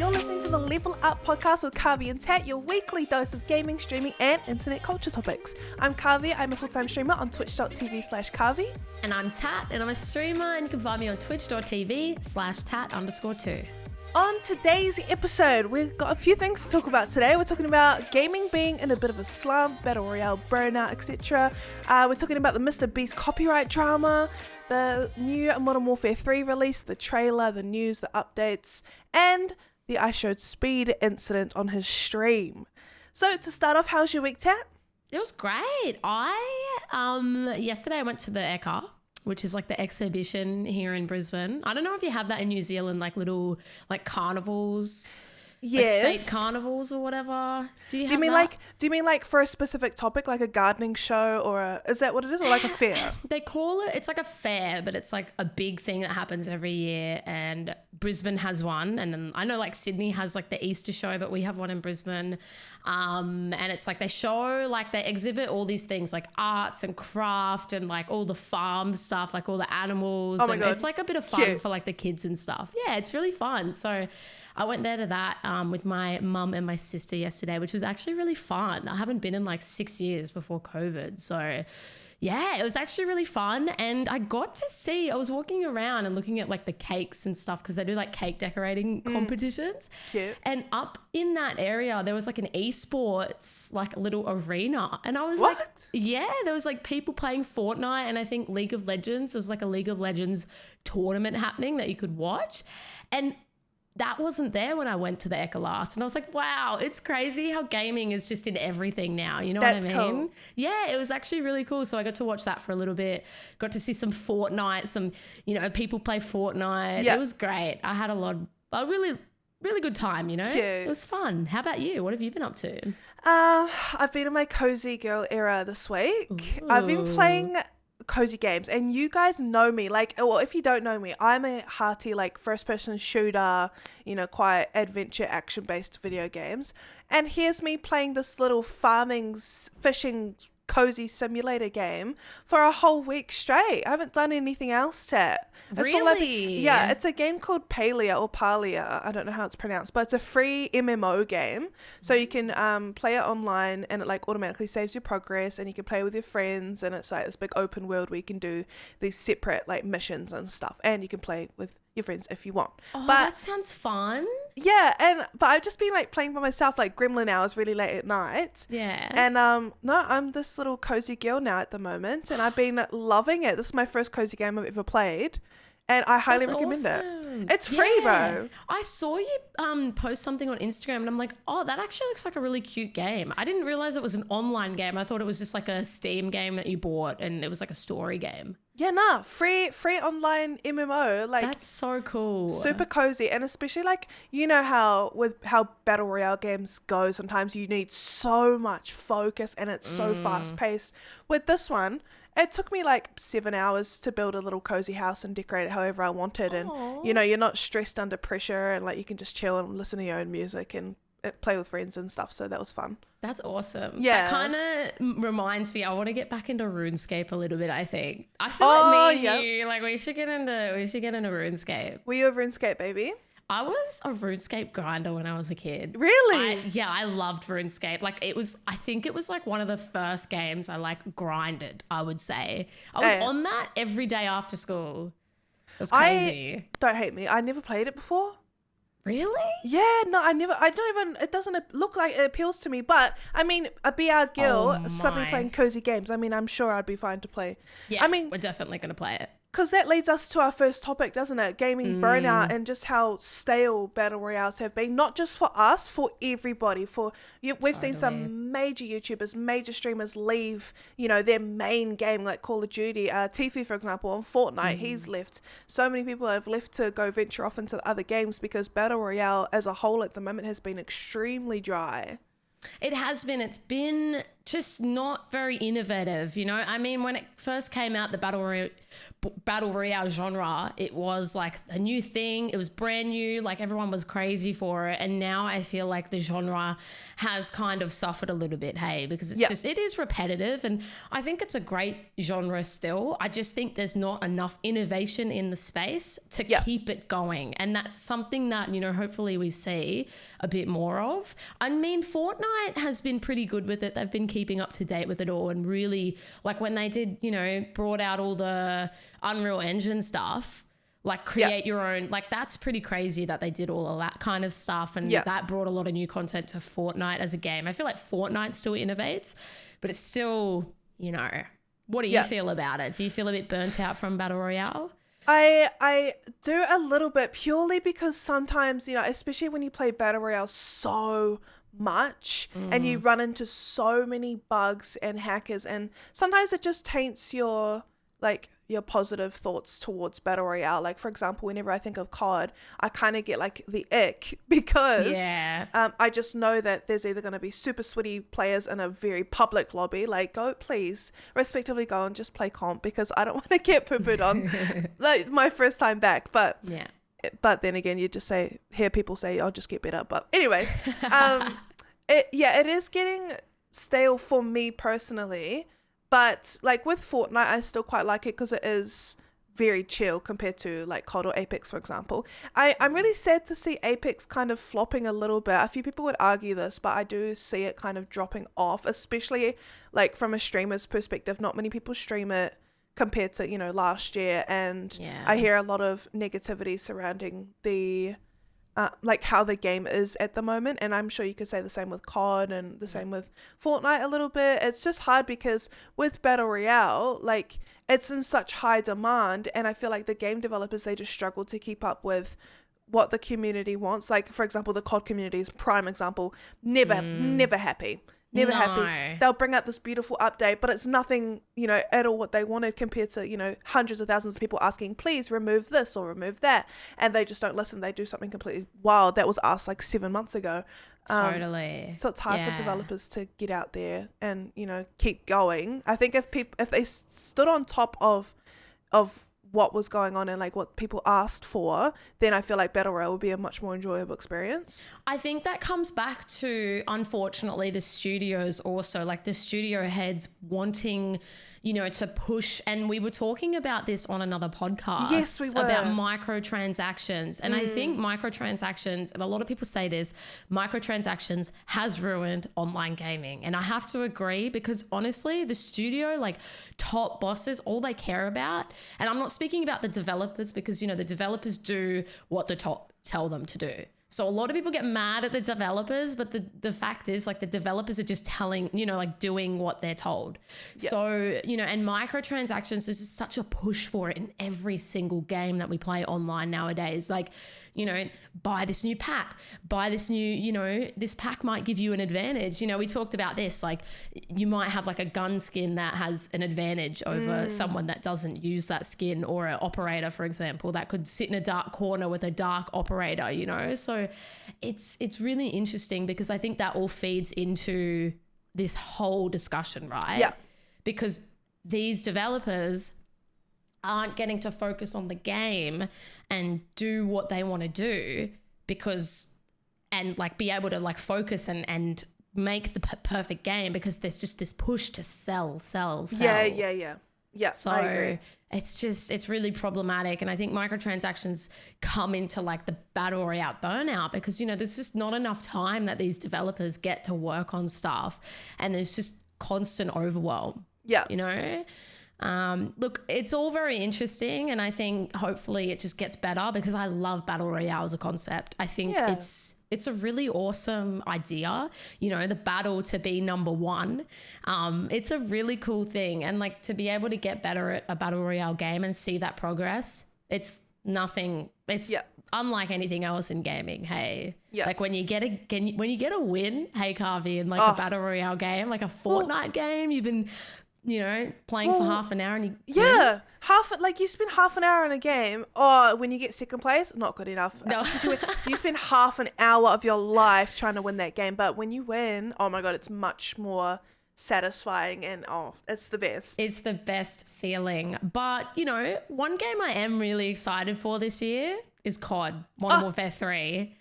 You're listening to the Level Up podcast with Kavi and Tat, your weekly dose of gaming, streaming, and internet culture topics. I'm Kavi, I'm a full-time streamer on twitch.tv/Kavi. And I'm Tat, and I'm a streamer, and you can find me on twitch.tv/Tat_2. On today's episode, we've got a few things to talk about today. We're talking about gaming being in a bit of a slump, Battle Royale, Burnout, etc. We're talking about the Mr. Beast copyright drama, the new Modern Warfare 3 release, the trailer, the news, the updates, and the IShowSpeed incident on his stream. So to start off, how's your week, Tat? It was great. Yesterday I went to the Eka, which is like the exhibition here in Brisbane. I don't know if you have that in New Zealand, like little like carnivals. Yes. Like state carnivals or whatever. Do you mean like for a specific topic, like a gardening show, or is that what it is, or like a fair? They call it, it's like a fair, but it's like a big thing that happens every year, and Brisbane has one, and then I know like Sydney has like the Easter show, but we have one in Brisbane. And it's like they exhibit all these things like arts and craft and like all the farm stuff, like all the animals. Oh my God. It's like a bit of fun Cute. for like the kids and stuff. Yeah, it's really fun. So I went there to that with my mum and my sister yesterday, which was actually really fun. I haven't been in like 6 years before COVID. So yeah, it was actually really fun. And I was walking around and looking at like the cakes and stuff because they do like cake decorating competitions. Cute. And up in that area, there was like an esports, like a little arena. And I was What? like, yeah, there was like people playing Fortnite and I think League of Legends. There was like a League of Legends tournament happening that you could watch. And that wasn't there when I went to the Eka last. And I was like, wow, it's crazy how gaming is just in everything now. You know That's what I mean? cool. Yeah, it was actually really cool. So I got to watch that for a little bit. Got to see some Fortnite, people play Fortnite. Yeah. It was great. I had a really, really good time, you know? Cute. It was fun. How about you? What have you been up to? I've been in my cozy girl era this week. I've been playing cozy games, and you guys know me, if you don't know me, I'm a hearty first person shooter, quite adventure action based video games, and here's me playing this little farming fishing cozy simulator game for a whole week straight. I haven't done anything else, Tat. Really? Yeah, it's a game called Palia. I don't know how it's pronounced, but it's a free MMO game. So you can play it online, and it automatically saves your progress, and you can play with your friends, and it's like this big open world where you can do these separate missions and stuff, and you can play with your friends if you want. Oh, but that sounds fun. yeah, but I've just been playing by myself, gremlin hours really late at night. Yeah. And no, I'm this little cozy girl now at the moment, and I've been loving it. This is my first cozy game I've ever played, and I highly recommend it. It's free, bro. I saw you post something on Instagram, and I'm like, oh, that actually looks like a really cute game. I didn't realize it was an online game. I thought it was just like a Steam game that you bought, and it was like a story game. Yeah, nah, free online MMO. That's so cool. Super cozy, and especially how Battle Royale games go, sometimes you need so much focus and it's so fast paced. With this one, it took me 7 hours to build a little cozy house and decorate it however I wanted. Aww. And you're not stressed under pressure, and you can just chill and listen to your own music and play with friends and stuff. So that was fun. That's awesome. Yeah. That kind of reminds me, I want to get back into RuneScape a little bit, I think. I feel like me and you, we should get into RuneScape. Were you a RuneScape baby? I was a RuneScape grinder when I was a kid. Really? I loved RuneScape. I think it was one of the first games I grinded, I would say. I was on that every day after school. It was crazy. Don't hate me. I never played it before. Really? Yeah, no, it doesn't look like it appeals to me, but I mean, a BR girl suddenly playing cozy games, I mean, I'm sure I'd be fine to play. Yeah, we're definitely going to play it. Because that leads us to our first topic, doesn't it? Gaming burnout, and just how stale battle royales have been, not just for us, for everybody. We've seen some major YouTubers, major streamers leave, their main game, like Call of Duty. Tifu, for example, on Fortnite, he's left. So many people have left to go venture off into other games because battle royale as a whole at the moment has been extremely dry. It has been. It's been just not very innovative, you know? I mean, when it first came out, the Battle Royale genre, it was like a new thing. It was brand new. Like everyone was crazy for it. And now I feel like the genre has kind of suffered a little bit, hey, because it's it is repetitive. And I think it's a great genre still. I just think there's not enough innovation in the space to keep it going. And that's something that, you know, hopefully we see a bit more of. I mean, Fortnite has been pretty good with it. They've been keeping up to date with it all, and really, like when they did, you know, brought out all the Unreal Engine stuff, like create your own, like that's pretty crazy that they did all of that kind of stuff, and that brought a lot of new content to Fortnite as a game. I feel like Fortnite still innovates, but it's still, you know, what do you feel about it? Do you feel a bit burnt out from Battle Royale? I do a little bit, purely because sometimes, you know, especially when you play Battle Royale so much and you run into so many bugs and hackers, and sometimes it just taints your positive thoughts towards Battle Royale. Like, for example, whenever I think of COD, I kind of get like the ick because I just know that there's either going to be super sweaty players in a very public lobby, like please respectively go and just play comp, because I don't want to get poo-pooed on like my first time back. But then again, you just hear people say, I'll just get better. But anyways, it is getting stale for me personally. But like with Fortnite, I still quite like it because it is very chill compared to like COD or Apex, for example. I'm really sad to see Apex kind of flopping a little bit. A few people would argue this, but I do see it kind of dropping off, especially like from a streamer's perspective. Not many people stream it compared to, you know, last year. And I hear a lot of negativity surrounding the like how the game is at the moment, and I'm sure you could say the same with COD and the same with Fortnite a little bit. It's just hard because with Battle Royale, like it's in such high demand, and I feel like the game developers, they just struggle to keep up with what the community wants. Like, for example, the COD community is prime example. Never happy. Happy. They'll bring out this beautiful update, but it's nothing, you know, at all what they wanted, compared to, you know, hundreds of thousands of people asking, please remove this or remove that. And they just don't listen. They do something completely wild. That was us like 7 months ago. Totally. So it's hard for developers to get out there and, you know, keep going. I think if they stood on top of what was going on and like what people asked for, then I feel like Battle Royale would be a much more enjoyable experience. I think that comes back to, unfortunately, the studios also, like the studio heads wanting, you know, to push. And we were talking about this on another podcast. Yes, we were. About microtransactions. And I think microtransactions, and a lot of people say this, microtransactions has ruined online gaming. And I have to agree, because honestly, the studio, like top bosses, all they care about, and I'm not speaking about the developers, because, you know, the developers do what the top tell them to do. So a lot of people get mad at the developers, but the fact is, like, the developers are just telling, you know, like doing what they're told. Yep. So, you know, and microtransactions, this is such a push for it in every single game that we play online nowadays. Like, you know, buy this new pack, buy this new, you know, this pack might give you an advantage. You know, we talked about this, like you might have like a gun skin that has an advantage over someone that doesn't use that skin, or an operator, for example, that could sit in a dark corner with a dark operator, you know? So it's really interesting, because I think that all feeds into this whole discussion, right? Yeah. Because these developers aren't getting to focus on the game and do what they want to do, because, and like be able to like focus and make the perfect game, because there's just this push to sell. Yeah, so I agree. It's really problematic. And I think microtransactions come into like the Battle Royale burnout, because, you know, there's just not enough time that these developers get to work on stuff, and there's just constant overwhelm. Yeah. You know? Look, it's all very interesting, and I think hopefully it just gets better, because I love Battle Royale as a concept. I think it's a really awesome idea, you know, the battle to be number one. It's a really cool thing, and like to be able to get better at a Battle Royale game and see that progress, it's unlike anything else in gaming. Hey, like when you get a win, hey Carvey, in like a Battle Royale game, like a Fortnite game, you've been, you know, playing for half an hour, and you spend half an hour in a game. Oh, when you get second place, not good enough. No. You spend half an hour of your life trying to win that game, but when you win, oh my god, it's much more satisfying, and it's the best. It's the best feeling. But, you know, one game I am really excited for this year is COD, Modern Warfare 3.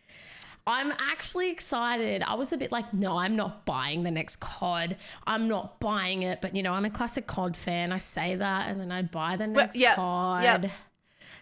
I'm actually excited. I was a bit like, no, I'm not buying the next COD. I'm not buying it. But, you know, I'm a classic COD fan. I say that and then I buy the next COD. Yep.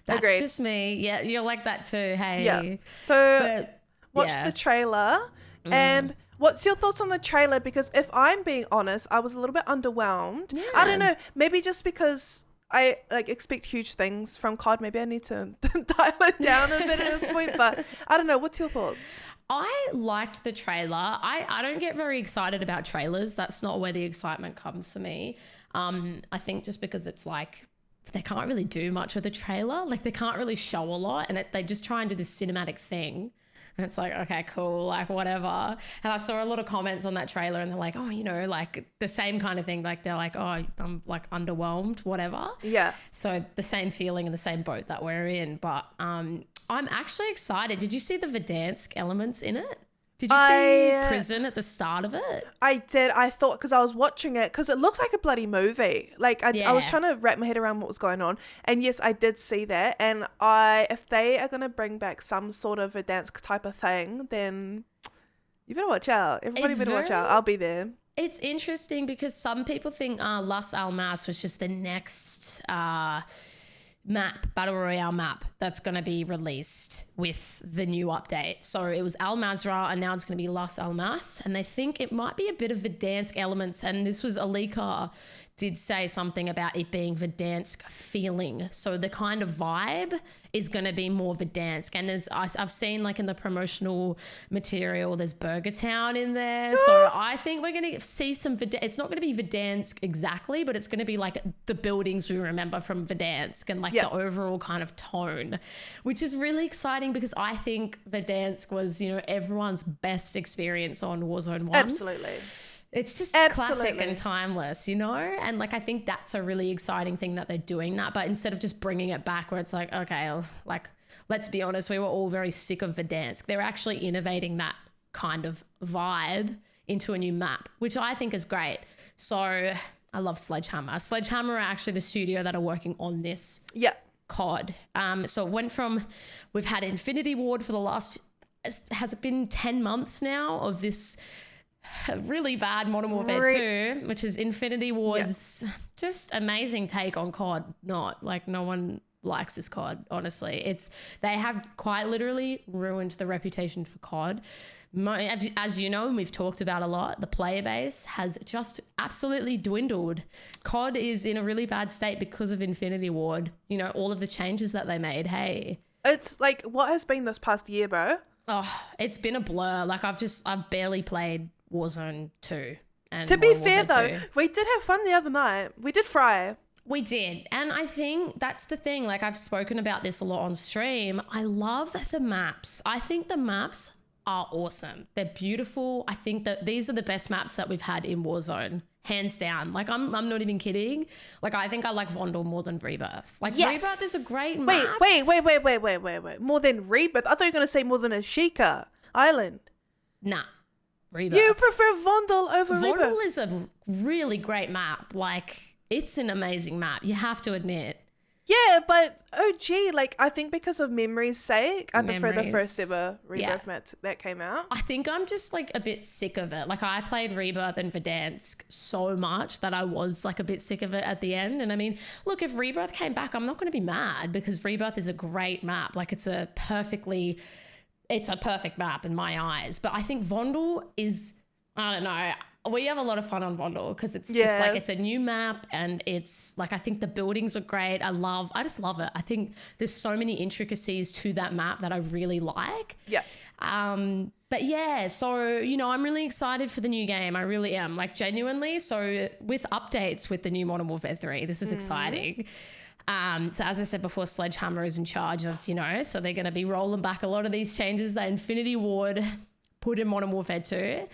That's Agreed. Just me. Yeah, you're like that too. Hey. Yeah. So watch the trailer. And what's your thoughts on the trailer? Because if I'm being honest, I was a little bit underwhelmed. Yeah. I don't know. Maybe just because I expect huge things from COD. Maybe I need to dial it down a bit at this point. But I don't know. What's your thoughts? I liked the trailer. I don't get very excited about trailers. That's not where the excitement comes for me. I think just because it's like they can't really do much with a trailer. Like they can't really show a lot, and they just try and do this cinematic thing. And it's like, okay, cool, like whatever. And I saw a lot of comments on that trailer and they're like, oh, you know, like the same kind of thing. Like they're like, oh, I'm like underwhelmed, whatever. Yeah. So the same feeling in the same boat that we're in. But I'm actually excited. Did you see the Verdansk elements in it? Did you see prison at the start of it? I did. I thought, because I was watching it, because it looks like a bloody movie. Like, I was trying to wrap my head around what was going on. And yes, I did see that. And if they are going to bring back some sort of Verdansk type of thing, then you better watch out. Everybody better watch out. I'll be there. It's interesting because some people think Las Almas was just the next Battle Royale map that's going to be released with the new update. So it was Al Mazrah and now it's going to be Las Almas, and they think it might be a bit of Verdansk elements, and this was Alika did say something about it being Verdansk feeling. So the kind of vibe is going to be more Verdansk. And I've seen like in the promotional material, there's Burger Town in there. So I think we're going to see some Verdansk. It's not going to be Verdansk exactly, but it's going to be like the buildings we remember from Verdansk and like the overall kind of tone, which is really exciting because I think Verdansk was, you know, everyone's best experience on Warzone 1. Absolutely. It's just classic and timeless, you know? And like, I think that's a really exciting thing that they're doing that. But instead of just bringing it back where it's like, okay, like, let's be honest, we were all very sick of Verdansk. They're actually innovating that kind of vibe into a new map, which I think is great. So I love Sledgehammer. Sledgehammer are actually the studio that are working on this COD. So it went from, we've had Infinity Ward for the last, has it been 10 months now of this really bad Modern Warfare 2, which is Infinity Ward's just amazing take on COD. Not like no one likes this COD, honestly. They have quite literally ruined the reputation for COD. As you know, and we've talked about a lot, the player base has just absolutely dwindled. COD is in a really bad state because of Infinity Ward. You know, all of the changes that they made. Hey, it's like, what has been this past year, bro? Oh, it's been a blur. Like I've barely played Warzone 2. And to be fair though, we did have fun the other night. We did fry. We did. And I think that's the thing. Like I've spoken about this a lot on stream. I love the maps. I think the maps are awesome. They're beautiful. I think that these are the best maps that we've had in Warzone. Hands down. Like I'm not even kidding. Like I think I like Vondel more than Rebirth. Like Rebirth is a great map. Wait. More than Rebirth? I thought you were going to say more than Ashika Island. Nah. Rebirth. You prefer Vondel over Rebirth? Vondel is a really great map. Like it's an amazing map. You have to admit. Yeah, but OG, like I think because of memory's sake, I prefer the first ever Rebirth map that came out. I think I'm just like a bit sick of it. Like I played Rebirth and Verdansk so much that I was like a bit sick of it at the end. And I mean, look, if Rebirth came back, I'm not going to be mad because Rebirth is a great map. Like it's a perfect map in my eyes. But I think Vondel is, I don't know, we have a lot of fun on Vondel because it's just like, it's a new map and it's like, I think the buildings are great. I just love it. I think there's so many intricacies to that map that I really like. Yeah. But yeah, so, you know, I'm really excited for the new game. I really am, like genuinely. So with updates with the new Modern Warfare 3, this is exciting. So as I said before, Sledgehammer is in charge of, you know, so they're going to be rolling back a lot of these changes that Infinity Ward put in Modern Warfare 2.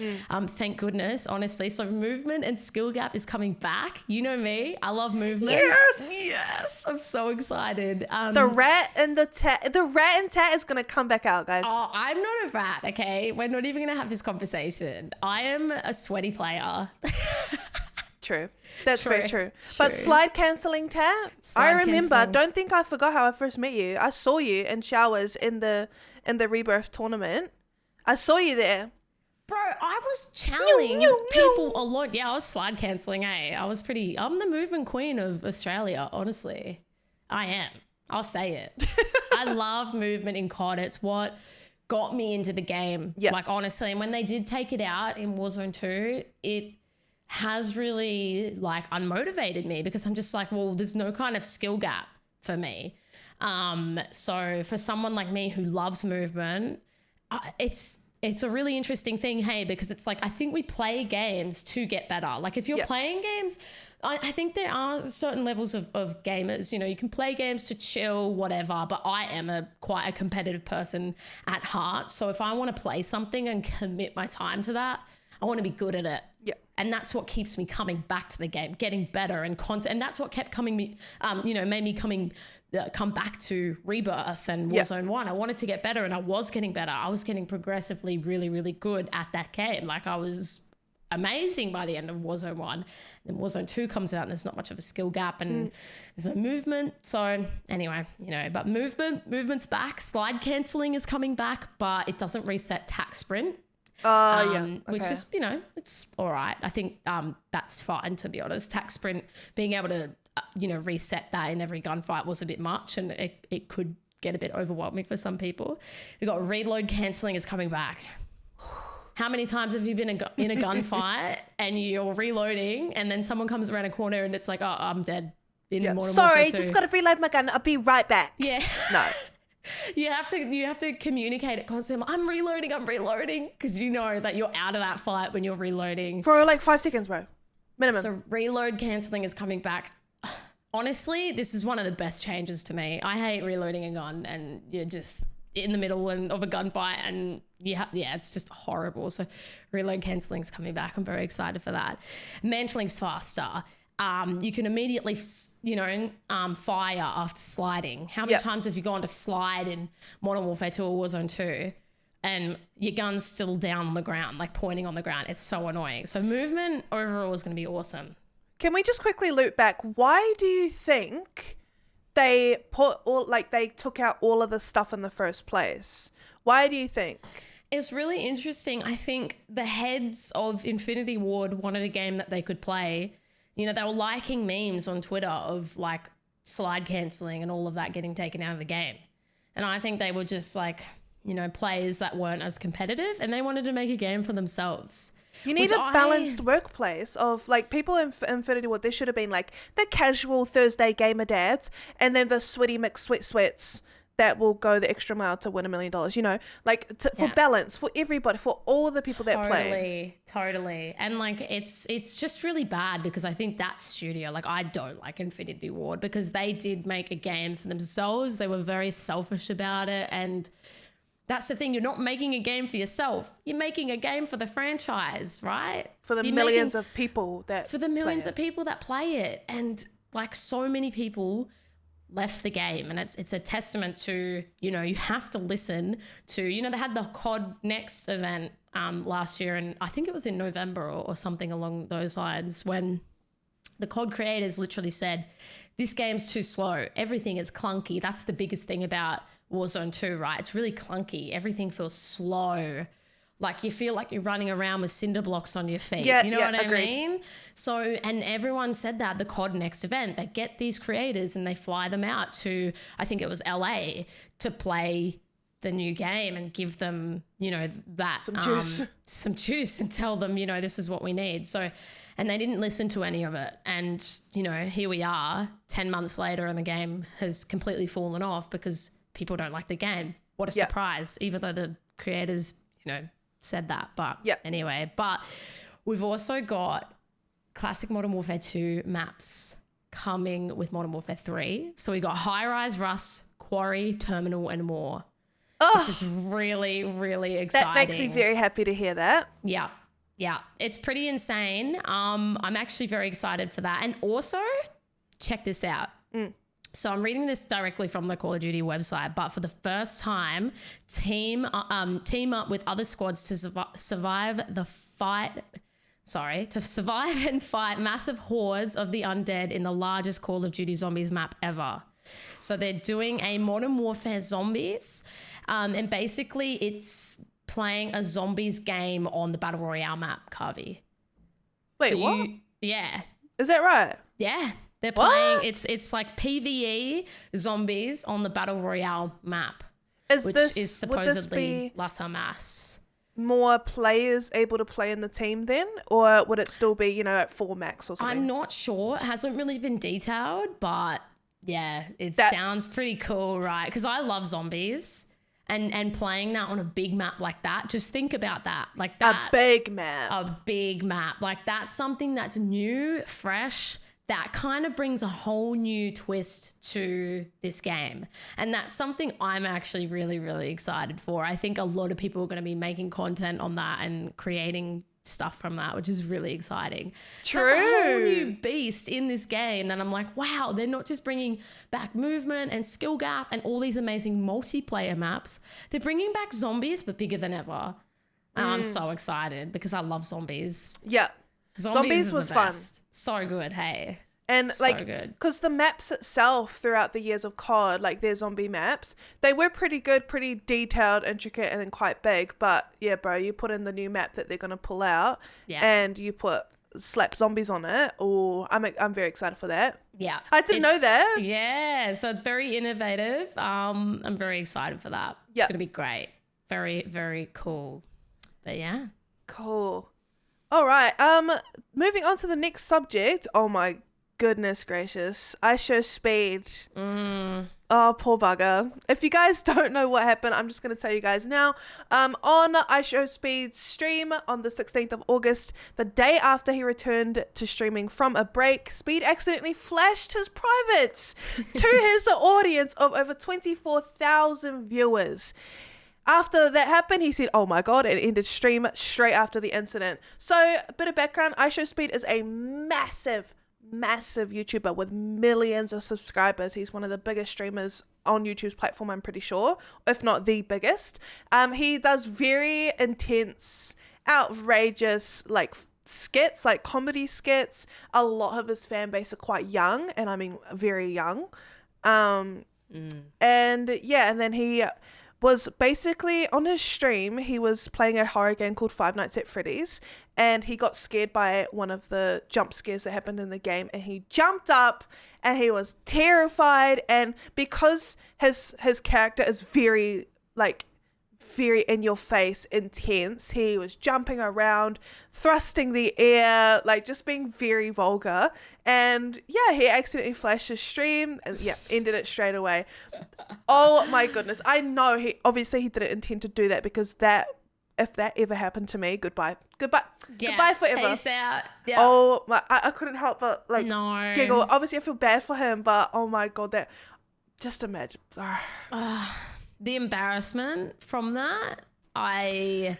Thank goodness, honestly. So movement and skill gap is coming back. You know me. I love movement. Yes. I'm so excited. The rat and tat is going to come back out, guys. Oh, I'm not a rat, okay? We're not even going to have this conversation. I am a sweaty player. True. That's very true. But slide cancelling tat, I remember. Don't think I forgot how I first met you. I saw you in showers in the Rebirth tournament. I saw you there. Bro, I was channeling people a lot. Yeah, I was slide cancelling, eh? I'm the movement queen of Australia, honestly. I am. I'll say it. I love movement in COD. It's what got me into the game. Yeah. Like, honestly, and when they did take it out in Warzone 2, it has really like unmotivated me because I'm just like, well, there's no kind of skill gap for me. So for someone like me who loves movement, it's a really interesting thing, hey, because it's like, I think we play games to get better. Like if you're playing games, I think there are certain levels of gamers, you know, you can play games to chill, whatever, but I am quite a competitive person at heart. So if I want to play something and commit my time to that, I want to be good at it. Yeah. And that's what keeps me coming back to the game, getting better and and that's what kept coming me, made me come back to Rebirth and Warzone 1. I wanted to get better and I was getting better. I was getting progressively really, really good at that game. Like I was amazing by the end of Warzone 1. Then Warzone 2 comes out and there's not much of a skill gap and there's no movement. So anyway, but movement's back. Slide cancelling is coming back, but it doesn't reset tack sprint. Which is, it's all right. I think that's fine, to be honest. Tack sprint, being able to, reset that in every gunfight was a bit much and it could get a bit overwhelming for some people. We've got reload cancelling is coming back. How many times have you been in a gunfight and you're reloading and then someone comes around a corner and it's like, oh, I'm dead. Sorry, just got to reload my gun. I'll be right back. Yeah. No. You have to communicate it constantly. I'm reloading because you know that you're out of that fight when you're reloading. For like 5 seconds, bro. Minimum. So reload cancelling is coming back. Honestly, this is one of the best changes to me. I hate reloading a gun and you're just in the middle of a gunfight and it's just horrible. So reload cancelling is coming back. I'm very excited for that. Mantling's faster. You can immediately, fire after sliding. How many times have you gone to slide in Modern Warfare 2 or Warzone 2 and your gun's still down on the ground, like pointing on the ground? It's so annoying. So movement overall is going to be awesome. Can we just quickly loop back? Why do you think they took out all of the stuff in the first place? Why do you think? It's really interesting. I think the heads of Infinity Ward wanted a game that they could play. They were liking memes on Twitter of like slide cancelling and all of that getting taken out of the game. And I think they were just like, players that weren't as competitive and they wanted to make a game for themselves. You need a balanced workplace of like people in Infinity Ward. There should have been like the casual Thursday gamer dads and then the sweaty sweats that will go the extra mile to win $1 million, for balance, for everybody, for all the people that play. Totally. And like, it's just really bad because I think that studio, like I don't like Infinity Ward because they did make a game for themselves. They were very selfish about it. And that's the thing. You're not making a game for yourself. You're making a game for the franchise, right? For the millions of people that play it. And like so many people left the game and it's a testament to, you have to listen to, they had the COD Next event last year and I think it was in November or something along those lines when the COD creators literally said, this game's too slow. Everything is clunky. That's the biggest thing about Warzone 2, right? It's really clunky. Everything feels slow. Like you feel like you're running around with cinder blocks on your feet. You know what I mean? So, and everyone said that the COD Next event, they get these creators and they fly them out to, I think it was LA to play the new game and give them, that some juice and tell them, this is what we need. So, and they didn't listen to any of it. And, here we are 10 months later and the game has completely fallen off because people don't like the game. What a surprise, even though the creators, said that. But anyway, but we've also got classic Modern Warfare 2 maps coming with Modern Warfare 3. So we got High Rise, Rust, Quarry, Terminal and more. which is really, really exciting. That makes me very happy to hear that. Yeah. Yeah. It's pretty insane. I'm actually very excited for that. And also, check this out. So I'm reading this directly from the Call of Duty website, but for the first time, team up with other squads to survive and fight massive hordes of the undead in the largest Call of Duty Zombies map ever. So they're doing a Modern Warfare Zombies, and basically it's playing a zombies game on the Battle Royale map, Carvey. Wait, so what? Yeah. Is that right? Yeah. They're playing, it's like PvE zombies on the Battle Royale map, which is supposedly Las Hamas. More players able to play in the team then? Or would it still be, at 4 max or something? I'm not sure. It hasn't really been detailed, but yeah, sounds pretty cool, right? Because I love zombies. And playing that on a big map like that, just think about that. Like that. A big map. Like that's something that's new, fresh, that kind of brings a whole new twist to this game. And that's something I'm actually really, really excited for. I think a lot of people are going to be making content on that and creating stuff from that, which is really exciting. True. So that's a whole new beast in this game that I'm like, wow, they're not just bringing back movement and skill gap and all these amazing multiplayer maps. They're bringing back zombies, but bigger than ever. And I'm so excited because I love zombies. Yeah. Zombies was fun. So good, hey. And so good. Because the maps itself throughout the years of COD, like their zombie maps, they were pretty good, pretty detailed, intricate, and then quite big. But yeah, bro, you put in the new map that they're going to pull out and you slap zombies on it. Oh, I'm very excited for that. Yeah. I didn't know that. Yeah. So it's very innovative. I'm very excited for that. Yeah. It's going to be great. Very, very cool. But yeah. Cool. All right. Moving on to the next subject. Oh my goodness gracious. IShowSpeed. Oh, poor bugger. If you guys don't know what happened, I'm just going to tell you guys now. On IShowSpeed's stream on the 16th of August, the day after he returned to streaming from a break, Speed accidentally flashed his privates to his audience of over 24,000 viewers. After that happened, he said, oh my God, and ended stream straight after the incident. So, a bit of background, IShowSpeed is a massive YouTuber with millions of subscribers. He's one of the biggest streamers on YouTube's platform, I'm pretty sure, if not the biggest. He does very intense, outrageous, skits, like comedy skits. A lot of his fan base are quite young, and I mean very young. And then he was basically on his stream, he was playing a horror game called Five Nights at Freddy's, and he got scared by one of the jump scares that happened in the game, and he jumped up and he was terrified. And because his character is very in your face, intense, he was jumping around, thrusting the air, just being very vulgar. And yeah, he accidentally flashed his stream and ended it straight away. Oh my goodness. I know he didn't intend to do that, because if that ever happened to me, goodbye forever. Peace out. Yeah. Oh my, I couldn't help but giggle. Obviously I feel bad for him, but oh my God, that, just imagine. The embarrassment from that, I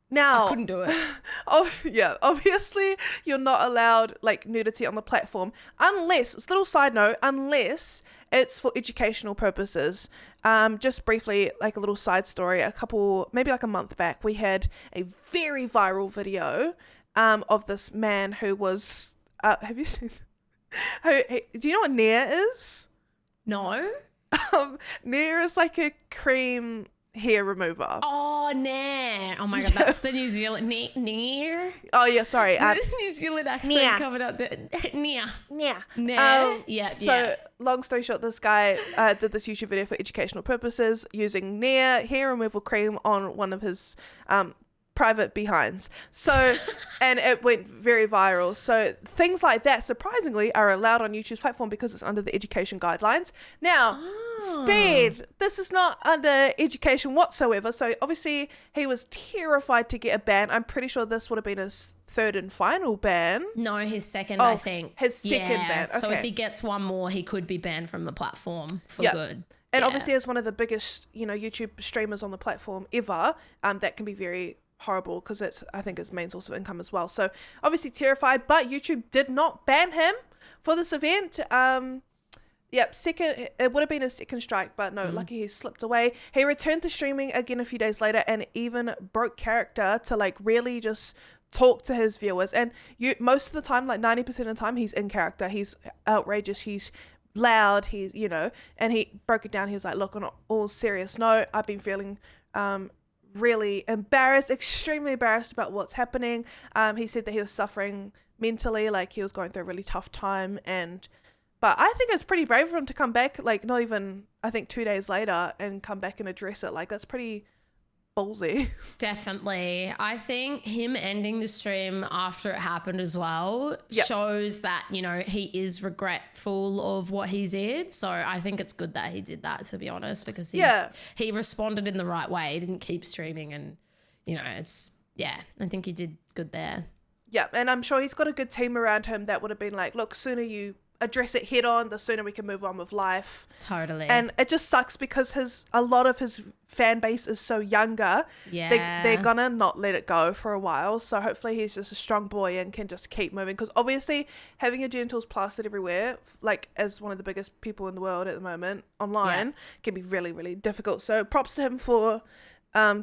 couldn't do it. Obviously you're not allowed nudity on the platform unless it's for educational purposes. Just briefly, a little side story, maybe a month back, we had a very viral video of this man who was have you seen do you know what Nair is? No. Nair is a cream hair remover. Oh, Nair. Oh my God, that's the New Zealand Nair. Oh yeah, sorry. New Zealand accent Nair. covered up the Nair. So long story short, this guy did this YouTube video for educational purposes using Nair hair removal cream on one of his private behinds. So, and it went very viral. So things like that, surprisingly, are allowed on YouTube's platform because it's under the education guidelines. Now, Speed, this is not under education whatsoever. So obviously he was terrified to get a ban. I'm pretty sure this would have been his third and final ban. No, his second, I think. His second ban. Okay. So if he gets one more, he could be banned from the platform for good. And obviously as one of the biggest, YouTube streamers on the platform ever, that can be very horrible because it's, I think, his main source of income as well. So obviously terrified, but YouTube did not ban him for this event. Second, it would have been a second strike, but no, lucky he slipped away. He returned to streaming again a few days later and even broke character to like really just talk to his viewers. And most of the time, like 90% of the time, he's in character. He's outrageous. He's loud. He's, and he broke it down. He was like, look, on all serious note, I've been feeling really embarrassed, extremely embarrassed about what's happening. He said that he was suffering mentally, like he was going through a really tough time. But I think it's pretty brave for him to come back, like not even, I think 2 days later, and come back and address it. Like that's pretty ballsy. Definitely. I think him ending the stream after it happened as well shows that, he is regretful of what he did. So I think it's good that he did that, to be honest, because he responded in the right way. He didn't keep streaming and, I think he did good there. Yeah, and I'm sure he's got a good team around him that would have been like, look, sooner you address it head on, the sooner we can move on with life. Totally. And it just sucks because a lot of his fan base is so younger. Yeah. They're gonna not let it go for a while. So hopefully he's just a strong boy and can just keep moving. Because obviously having your genitals plastered everywhere, like as one of the biggest people in the world at the moment online, can be really, really difficult. So props to him for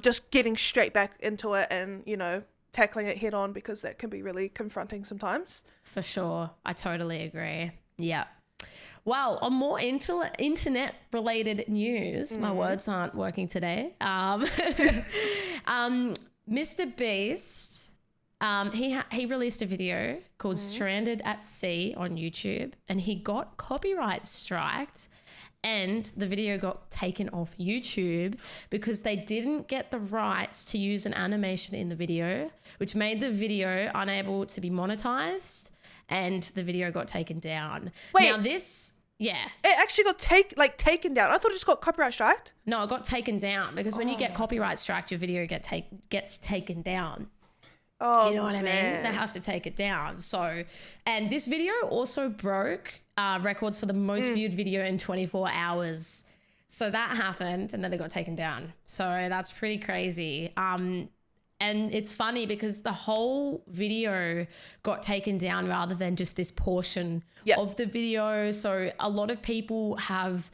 just getting straight back into it and, tackling it head on, because that can be really confronting sometimes. For sure. I totally agree. Yeah. Well, on more internet related news, my words aren't working today. Mr. Beast, he released a video called Stranded at Sea on YouTube, and he got copyright striked. And the video got taken off YouTube because they didn't get the rights to use an animation in the video, which made the video unable to be monetized, and the video got taken down. Wait. Now this, it actually got taken down. I thought it just got copyright striked. No, it got taken down because when you get copyright striked, your video gets taken down. Oh, you know what I mean? They have to take it down. So, and this video also broke records for the most viewed video in 24 hours. So that happened, and then it got taken down. So that's pretty crazy. And it's funny because the whole video got taken down rather than just this portion of the video. So a lot of people have,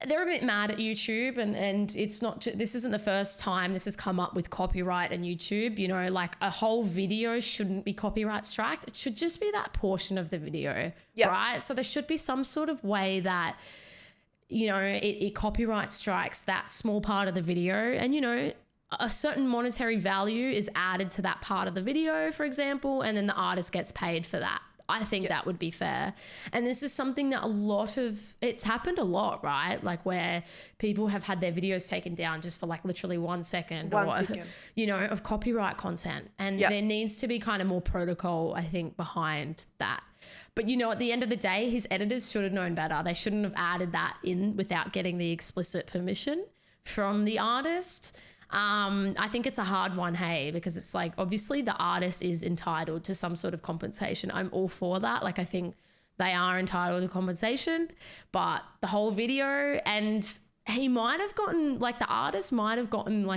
they're a bit mad at YouTube, and it's not, this isn't the first time this has come up with copyright and YouTube, like a whole video shouldn't be copyright striked. It should just be that portion of the video, right? So there should be some sort of way that, it copyright strikes that small part of the video, and, a certain monetary value is added to that part of the video, for example, and then the artist gets paid for that. I think that would be fair. And this is something that it's happened a lot, right? Like where people have had their videos taken down just for like literally 1 second of copyright content. And there needs to be kind of more protocol, I think, behind that. But, at the end of the day, his editors should have known better. They shouldn't have added that in without getting the explicit permission from the artist. I think it's a hard one, hey, because it's like, obviously the artist is entitled to some sort of compensation. I'm all for that. Like, I think they are entitled to compensation, but the whole video, and he might have gotten, like, the artist might have gotten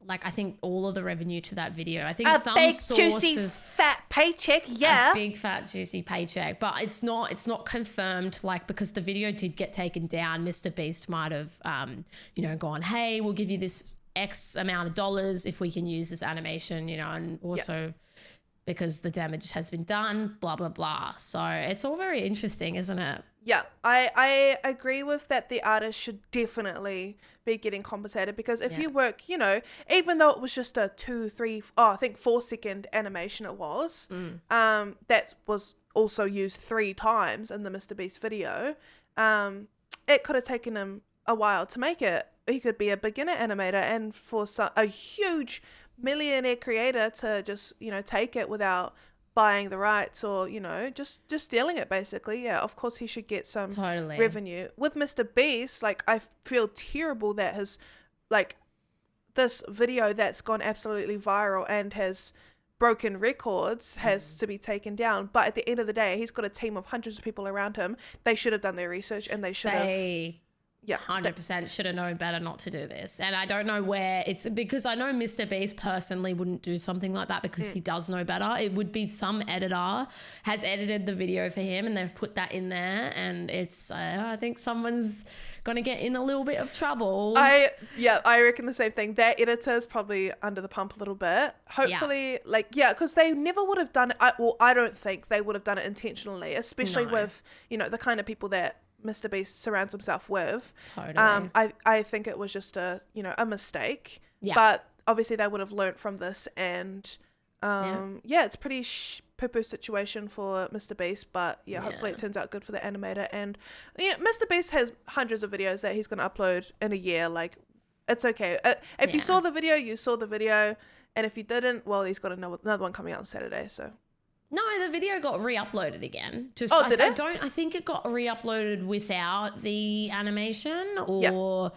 I think all of the revenue to that video. I think some big, sources, juicy, fat paycheck, a big, fat, juicy paycheck. But it's not confirmed, because the video did get taken down. Mr. Beast might have, gone, hey, we'll give you this X amount of dollars if we can use this animation, and also because the damage has been done, blah, blah, blah. So it's all very interesting, isn't it? Yeah, I agree with that. The artist should definitely be getting compensated, because if you work, even though it was just a 4 second animation, it was, that was also used 3 times in the Mr. Beast video. It could have taken him a while to make it. He could be a beginner animator, and for a huge millionaire creator to just, take it without buying the rights or, just stealing it, basically. Yeah, of course he should get some revenue. With Mr. Beast, I feel terrible that his, this video that's gone absolutely viral and has broken records has to be taken down. But at the end of the day, he's got a team of hundreds of people around him. They should have done their research, and they should have. Yeah, 100% should have known better not to do this. And I don't know where it's because I know Mr. Beast personally wouldn't do something like that because he does know better. It would be some editor has edited the video for him and they've put that in there, and it's I think someone's going to get in a little bit of trouble. I reckon the same thing. Their editor's probably under the pump a little bit. Hopefully, because they never would have done it. I don't think they would have done it intentionally, especially with, the kind of people that Mr. Beast surrounds himself with. Totally. I think it was just a mistake. Yeah. But obviously they would have learnt from this, and it's a pretty poo-poo situation for Mr. Beast, but hopefully it turns out good for the animator. And Mr. Beast has hundreds of videos that he's going to upload in a year. Like, it's okay. If you saw the video, you saw the video, and if you didn't, well, he's got another one coming out on Saturday, so. No, the video got re-uploaded again. Did it? I think it got re-uploaded without the animation, or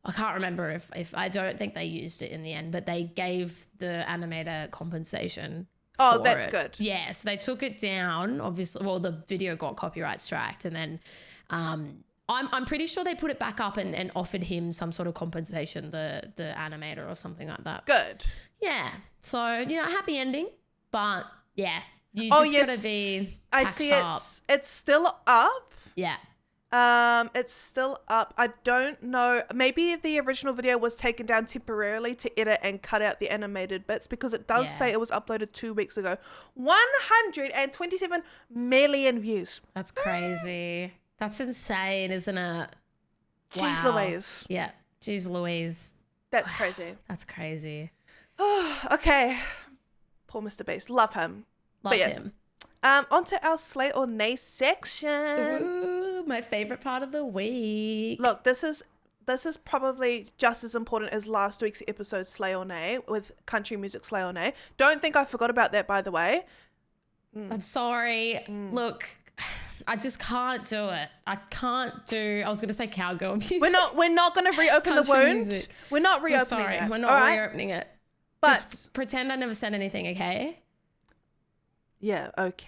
I can't remember if I don't think they used it in the end, but they gave the animator compensation. Oh, that's good. Yeah, so they took it down. Obviously, well, the video got copyright striked, and then I'm pretty sure they put it back up and offered him some sort of compensation, the animator or something like that. Good. Yeah. So happy ending, but yeah. You just gotta be sharp. It's still up. Yeah. It's still up. I don't know. Maybe the original video was taken down temporarily to edit and cut out the animated bits, because it does say it was uploaded 2 weeks ago. 127 million views. That's crazy. That's insane, isn't it? Jeez Wow. Louise. Yeah. Jeez Louise. That's crazy. That's crazy. Okay. Poor Mr. Beast. Love him. Love him. On to our Slay or Nay section. Ooh, my favorite part of the week. Look, this is probably just as important as last week's episode, Slay or Nay, with country music Slay or Nay. Don't think I forgot about that, by the way. I'm sorry. Look, I just can't do it. I was going to say cowgirl music. We're not going to reopen the wound. Music. We're not reopening it. We're not reopening it. But just pretend I never said anything, okay? Yeah, okay.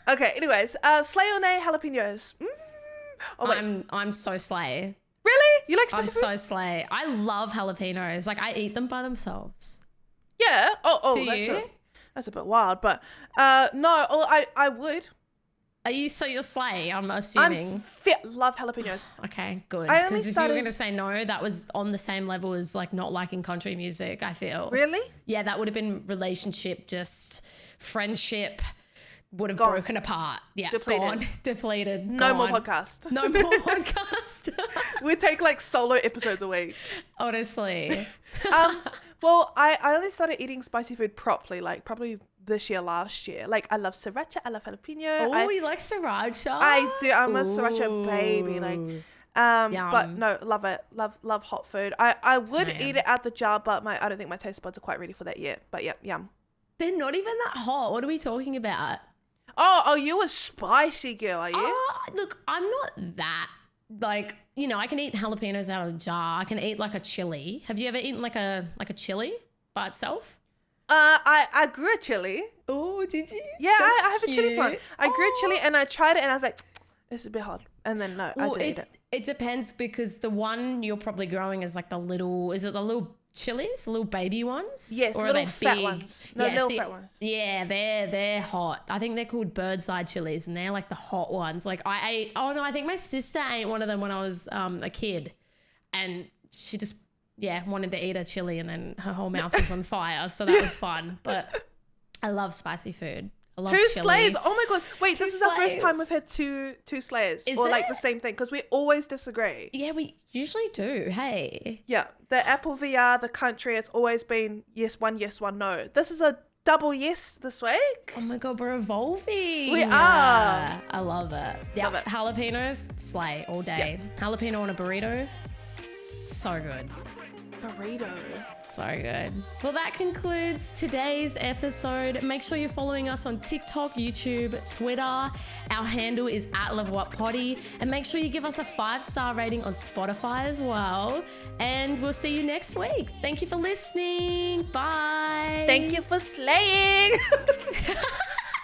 Okay, anyways, Slay or Nay jalapenos. Oh, wait. I'm so slay. Really? You like spicy I'm food? so slay. I love jalapenos. Like, I eat them by themselves. Yeah. Oh, Do you? That's a bit wild, but no, I would. You're slay, I'm assuming. Love jalapenos. Okay, good. I only Because if you were going to say no, that was on the same level as like not liking country music, I feel. Really? Yeah, that would have been relationship, just friendship would have Gone. broken apart. Yeah, Depleted. gone. Depleted. No more gone. podcast. No more podcast. We take like solo episodes a week. Honestly. Well, I only started eating spicy food properly, like probably this year, last year. Like, I love sriracha, I love jalapeno. Oh, you like sriracha? I do. I'm a sriracha baby. Like, Yum. but no, love it. Love hot food. I would Same. eat it out the jar, but I don't think my taste buds are quite ready for that yet. But yeah, yum. They're not even that hot. What are we talking about? Oh, you a spicy girl, are you? Oh, look, I'm not that. Like, I can eat jalapenos out of a jar. I can eat like a chili. Have you ever eaten like a chili by itself? I grew a chili. Oh, did you? Yeah, That's I have a chili plant. cute. I grew a chili and I tried it and I was like, it's a bit hard. And then no, I didn't eat it. It depends, because the one you're probably growing is like the little chilies, the little baby ones? Yes, or little are they fat big? ones. No, little fat ones. Yeah, they're hot. I think they're called bird's eye chilies, and they're like the hot ones. Like I think my sister ate one of them when I was a kid, and she just wanted to eat a chili, and then her whole mouth was on fire. So that was fun. But I love spicy food. I love Two chili. slayers. Oh my god. Wait, Two this is our first time slayers. we've had two slayers. Is or like it? the same thing, because we always disagree. Yeah, we usually do. Hey. Yeah. The Apple VR, the country, it's always been yes, one, no. This is a double yes this week. Oh my god, we're evolving. We are. I love it. Yeah, Love it. jalapenos, slay all day. Jalapeno on a burrito, so good. Burrito. So good. Well, that concludes today's episode. Make sure you're following us on TikTok, YouTube, Twitter. Our handle is @LoveWhatPotty. And make sure you give us a 5-star rating on Spotify as well. And and we'll see you next week. Thank you for listening. Bye. Thank you for slaying.